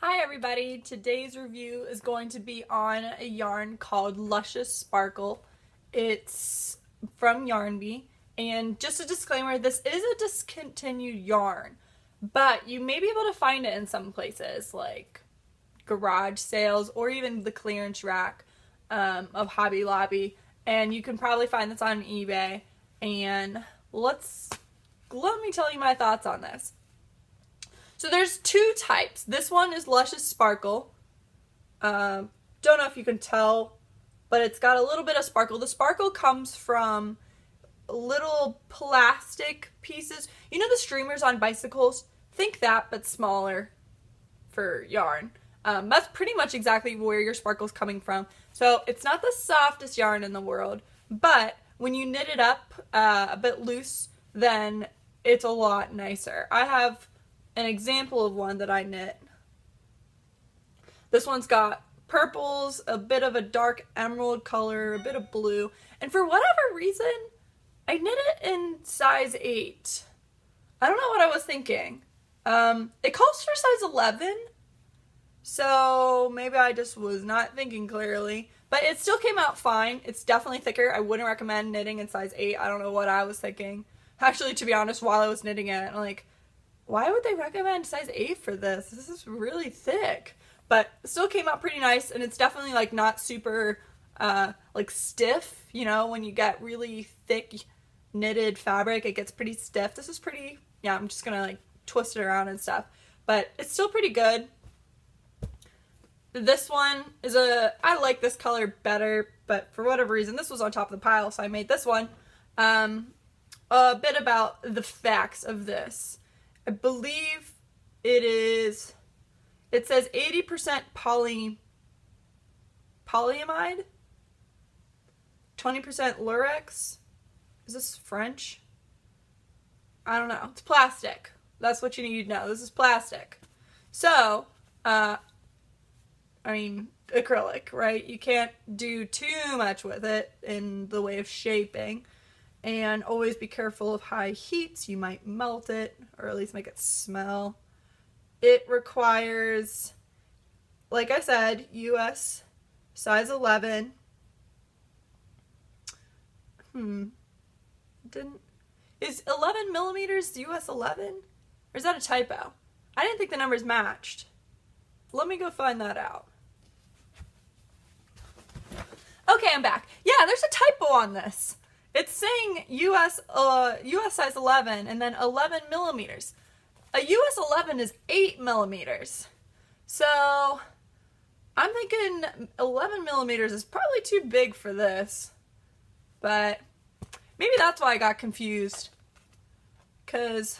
Hi everybody, today's review is going to be on a yarn called Luscious Sparkle. It's from Yarn Bee, and just a disclaimer, this is a discontinued yarn, but you may be able to find it in some places like garage sales or even the clearance rack of Hobby Lobby, and you can probably find this on eBay, and let me tell you my thoughts on this. So there's two types. This one is Luscious Sparkle. Don't know if you can tell, but it's got a little bit of sparkle. The sparkle comes from little plastic pieces. You know the streamers on bicycles? Think that, but smaller for yarn. That's pretty much exactly where your sparkle's coming from. So it's not the softest yarn in the world, but when you knit it up a bit loose, then it's a lot nicer. I have an example of one that I knit. This one's got purples, a bit of a dark emerald color, a bit of blue, and for whatever reason, I knit it in size 8. I don't know what I was thinking. It calls for size 11, so maybe I just was not thinking clearly, but it still came out fine. It's definitely thicker. I wouldn't recommend knitting in size 8. I don't know what I was thinking. Actually, to be honest, while I was knitting it, I'm like, why would they recommend size 8 for this? This is really thick. But it still came out pretty nice, and it's definitely like not super like stiff. You know, when you get really thick knitted fabric, it gets pretty stiff. This is pretty, yeah, I'm just gonna like twist it around and stuff. But it's still pretty good. This one is I like this color better, but for whatever reason, this was on top of the pile, so I made this one. A bit about the facts of this. I believe it says 80% polyamide, 20% lurex. Is this French? I don't know. It's plastic. That's what you need to know. This is plastic. So, I mean, acrylic, right? You can't do too much with it in the way of shaping. And always be careful of high heats. You might melt it, or at least make it smell. It requires, like I said, US size 11. Is 11 millimeters US 11? Or is that a typo? I didn't think the numbers matched. Let me go find that out. Okay, I'm back. Yeah, there's a typo on this. It's saying US size 11 and then 11 millimeters. A US 11 is 8 millimeters. So I'm thinking 11 millimeters is probably too big for this. But maybe that's why I got confused. Because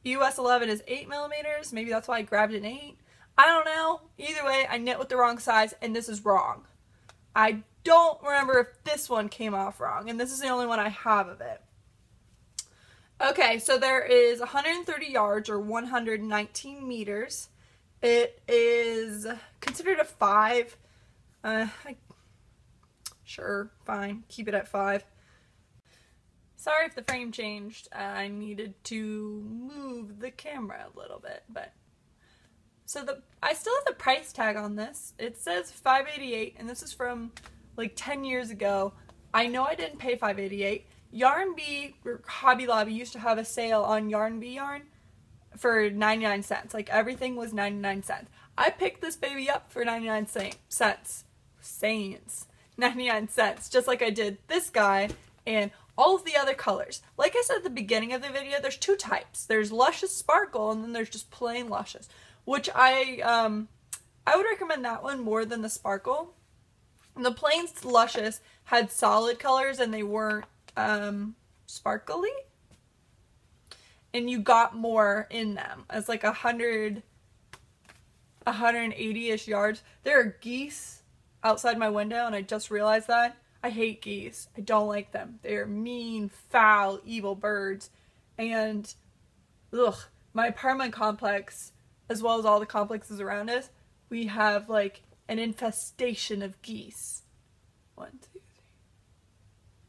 US 11 is 8 millimeters. Maybe that's why I grabbed an 8. I don't know. Either way, I knit with the wrong size and this is wrong. I don't remember if this one came off wrong, and this is the only one I have of it. Okay, so there is 130 yards or 119 meters. It is considered a 5. Sure, fine, keep it at 5. Sorry if the frame changed. I needed to move the camera a little bit, but so I still have the price tag on this. It says $5.88, and this is from like 10 years ago. I know I didn't pay $5.88. Yarn Bee or Hobby Lobby used to have a sale on Yarn Bee yarn for 99 cents. Like everything was 99 cents. I picked this baby up for 99 cents. 99 cents, just like I did this guy and all of the other colors. Like I said at the beginning of the video, there's two types. There's Luscious Sparkle and then there's just plain Luscious, which I would recommend that one more than the Sparkle. The plain Luscious had solid colors and they weren't sparkly. And you got more in them as like 180-ish yards. There are geese outside my window and I just realized that. I hate geese. I don't like them. They're mean, foul, evil birds. And ugh, my apartment complex, as well as all the complexes around us, we have like an infestation of geese. 1, 2, 3.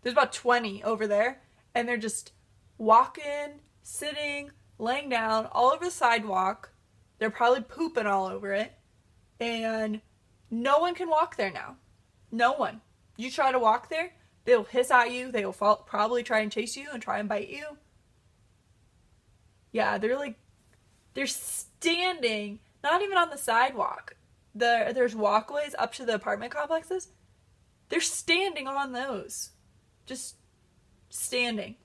There's about 20 over there, and they're just walking, sitting, laying down all over the sidewalk. They're probably pooping all over it. And no one can walk there now. No one. You try to walk there, they'll hiss at you. They will probably try and chase you and try and bite you. Yeah, they're standing, not even on the sidewalk. There's walkways up to the apartment complexes. They're standing on those. Just standing.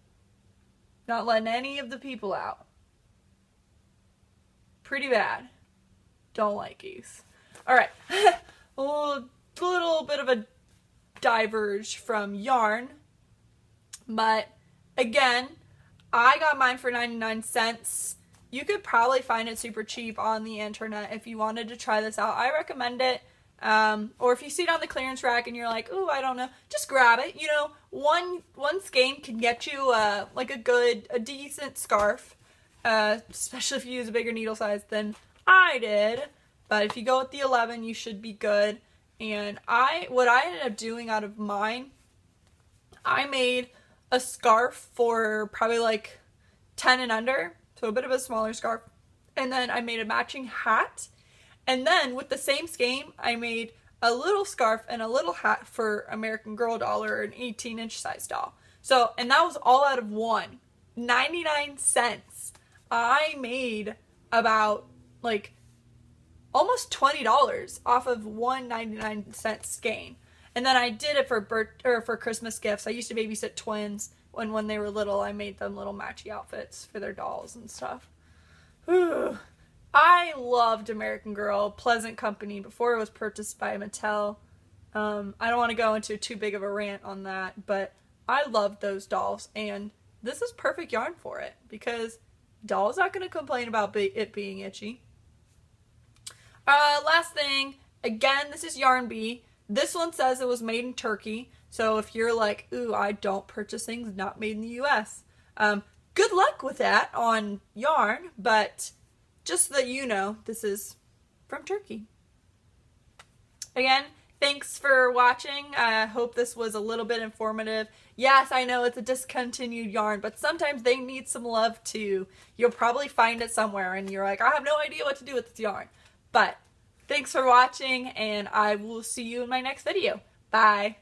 Not letting any of the people out. Pretty bad. Don't like geese. Alright. A little bit of a diverge from yarn. But, again, I got mine for 99 cents. You could probably find it super cheap on the internet if you wanted to try this out. I recommend it. Or if you see it on the clearance rack and you're like, ooh, I don't know, just grab it. You know, one skein can get you like a decent scarf, especially if you use a bigger needle size than I did. But if you go with the 11, you should be good. And what I ended up doing out of mine, I made a scarf for probably like 10 and under, so a bit of a smaller scarf. And then I made a matching hat. And then with the same skein, I made a little scarf and a little hat for American Girl doll, or an 18-inch size doll. So, and that was all out of one. 99 cents. I made about like almost $20 off of one 99-cent skein. And then I did it for Christmas gifts. I used to babysit twins when they were little. I made them little matchy outfits for their dolls and stuff. Whew. I loved American Girl, Pleasant Company, before it was purchased by Mattel. I don't want to go into too big of a rant on that, but I loved those dolls, and this is perfect yarn for it, because doll's not going to complain about it being itchy. Last thing, again, this is Yarn Bee. This one says it was made in Turkey, so if you're like, ooh, I don't purchase things not made in the US, good luck with that on yarn, but just so that you know, this is from Turkey. Again, thanks for watching. I hope this was a little bit informative. Yes, I know it's a discontinued yarn, but sometimes they need some love too. You'll probably find it somewhere and you're like, I have no idea what to do with this yarn. But thanks for watching, and I will see you in my next video. Bye.